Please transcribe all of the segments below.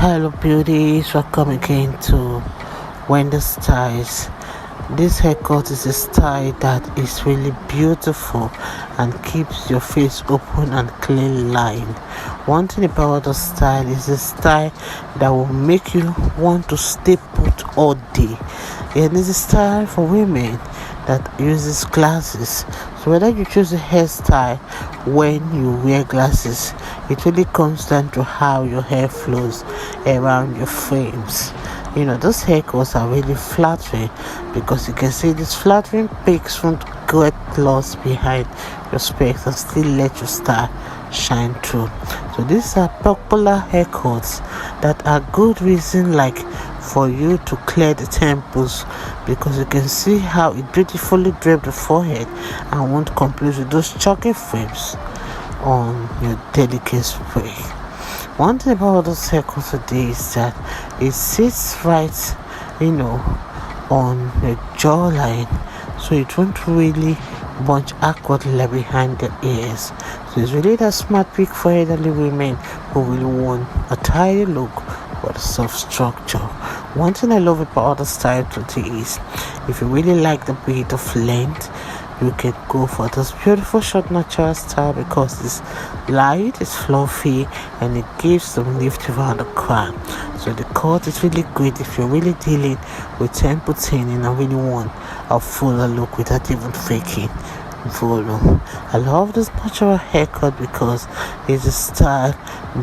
Hello beauties, welcome again to Wendy Styles. This haircut is a style that is really beautiful and keeps your face open and clean line. One thing about the style is a style that will make you want to stay put all day. It is a style for women that uses glasses. So whether you choose a hairstyle when you wear glasses, it really comes down to how your hair flows around your frames. Those haircuts are really flattering because you can see these flattering peaks won't get lost behind your specs and still let your style shine through. So these are popular haircuts that are good reason for you to clear the temples, because you can see how it beautifully draped the forehead and won't compete with those chalky frames on your delicate spray. One thing about those haircuts today is that it sits right, on the jawline, so it won't really bunch awkwardly behind the ears. So it's really that smart pick for elderly women who really want a tidy look with a soft structure. One thing I love about the style today is, if you really like the bit of length, you can go for this beautiful short natural style because it's light, it's fluffy, and it gives some lift around the crown. So the cut is really great if you're really dealing with temple thinning and really want a fuller look without even faking volume. I love this natural haircut because it's a style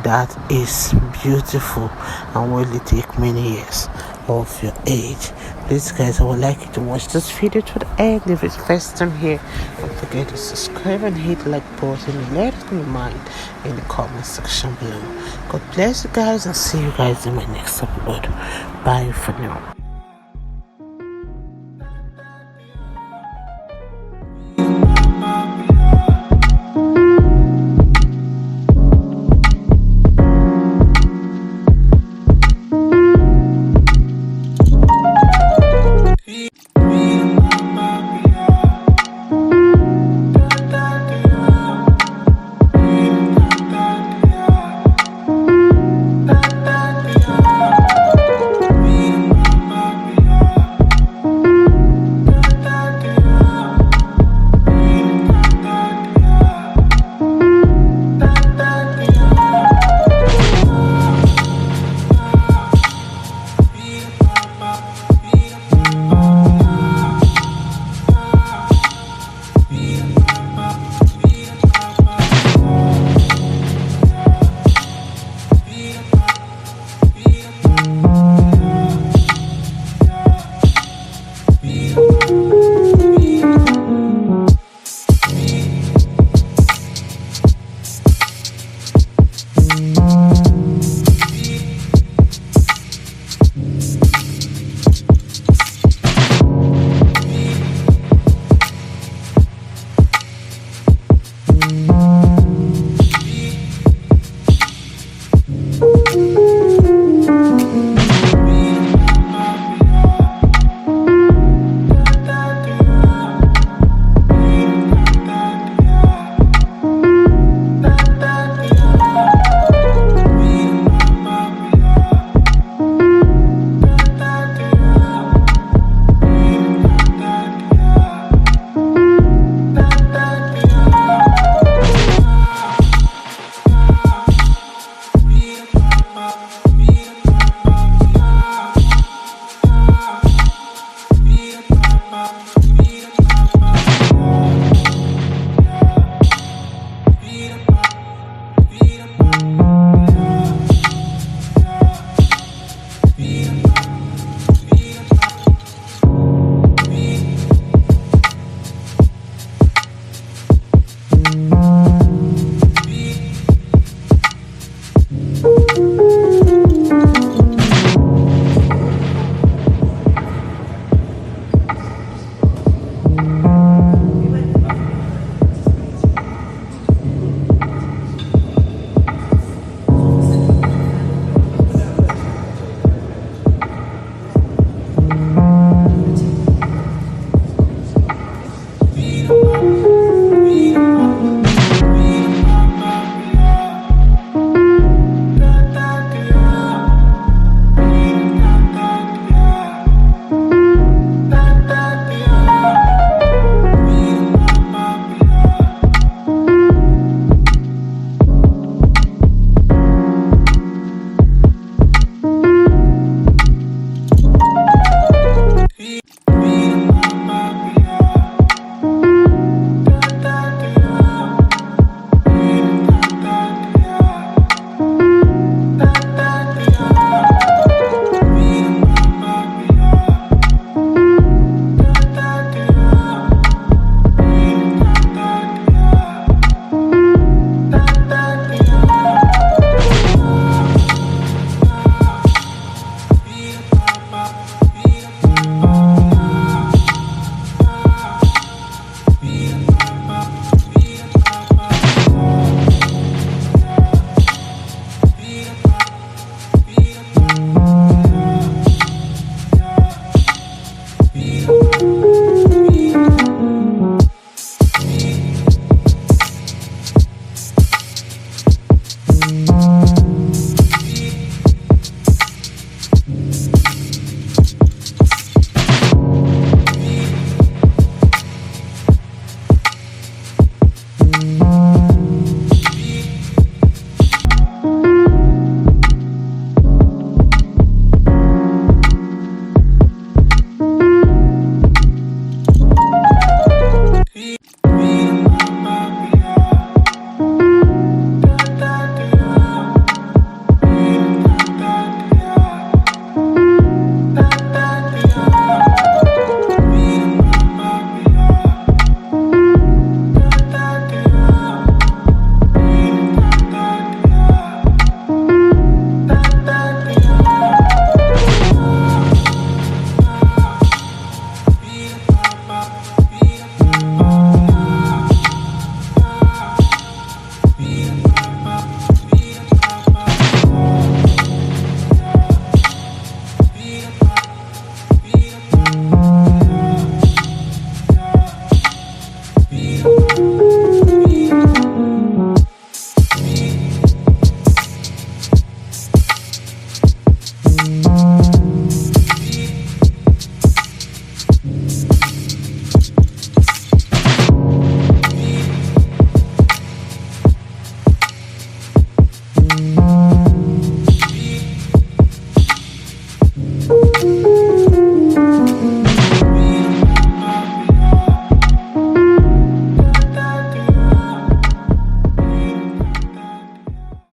that is beautiful and will really take many years of your age. Please guys, I would like you to watch this video to the end. If it's first time here, don't forget to subscribe and hit the like button and let us know your mind in the comment section below. God bless you guys and see you guys in my next upload. Bye for now.